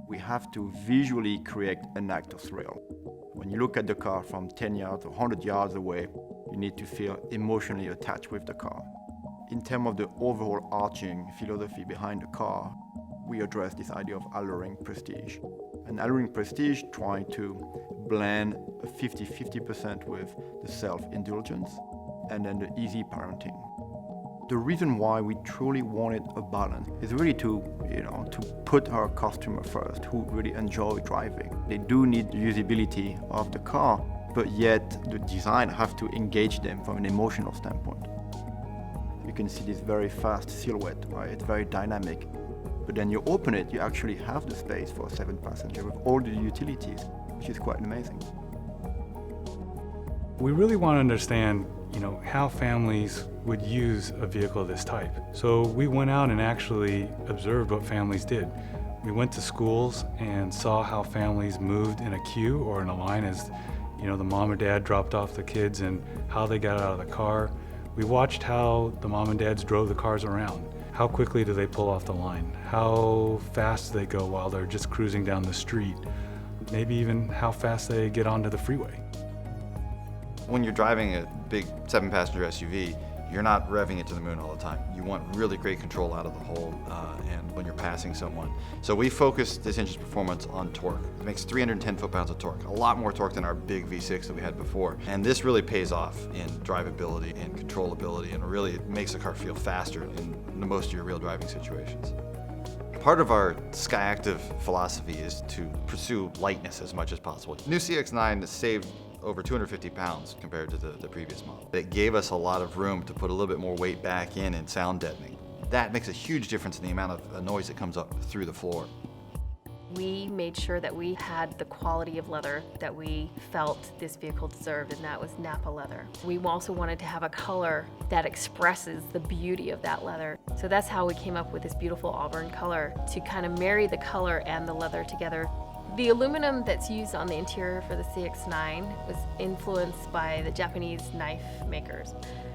We have to visually create an act of thrill. When you look at the car from 10 yards or 100 yards away, you need to feel emotionally attached with the car. In terms of the overall arching philosophy behind the car, we address this idea of alluring prestige. And alluring prestige trying to blend a 50-50% with the self-indulgence and then the easy parenting. The reason why we truly wanted a balance is really to put our customer first, who really enjoy driving. They do need the usability of the car, but yet the design have to engage them from an emotional standpoint. You can see this very fast silhouette, right? It's very dynamic. But then you open it, you actually have the space for a 7-passenger with all the utilities, which is quite amazing. We really want to understand, how families would use a vehicle of this type. So we went out and actually observed what families did. We went to schools and saw how families moved in a queue or in a line as, the mom or dad dropped off the kids and how they got out of the car. We watched how the mom and dads drove the cars around. How quickly do they pull off the line? How fast do they go while they're just cruising down the street? Maybe even how fast they get onto the freeway. When you're driving a big 7-passenger SUV, you're not revving it to the moon all the time. You want really great control out of the hole and when you're passing someone. So we focused this engine's performance on torque. It makes 310 foot-pounds of torque, a lot more torque than our big V6 that we had before. And this really pays off in drivability and controllability, and really it makes the car feel faster in most of your real driving situations. Part of our Skyactiv philosophy is to pursue lightness as much as possible. New CX-9 saved over 250 pounds compared to the previous model. It gave us a lot of room to put a little bit more weight back in and sound deadening. That makes a huge difference in the amount of noise that comes up through the floor. We made sure that we had the quality of leather that we felt this vehicle deserved, and that was Napa leather. We also wanted to have a color that expresses the beauty of that leather. So that's how we came up with this beautiful auburn color, to kind of marry the color and the leather together. The aluminum that's used on the interior for the CX-9 was influenced by the Japanese knife makers.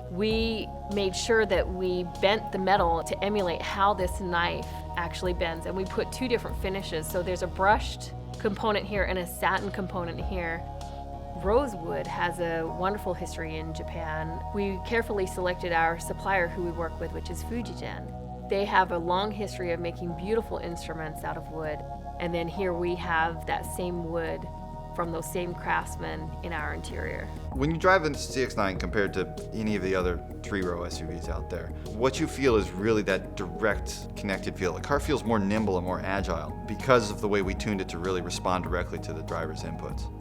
We made sure that we bent the metal to emulate how this knife actually bends, and we put 2 different finishes. So there's a brushed component here and a satin component here. Rosewood has a wonderful history in Japan. We carefully selected our supplier who we work with, which is Fujigen. They have a long history of making beautiful instruments out of wood. And then here we have that same wood from those same craftsmen in our interior. When you drive the CX-9 compared to any of the other 3-row SUVs out there, what you feel is really that direct, connected feel. The car feels more nimble and more agile because of the way we tuned it to really respond directly to the driver's inputs.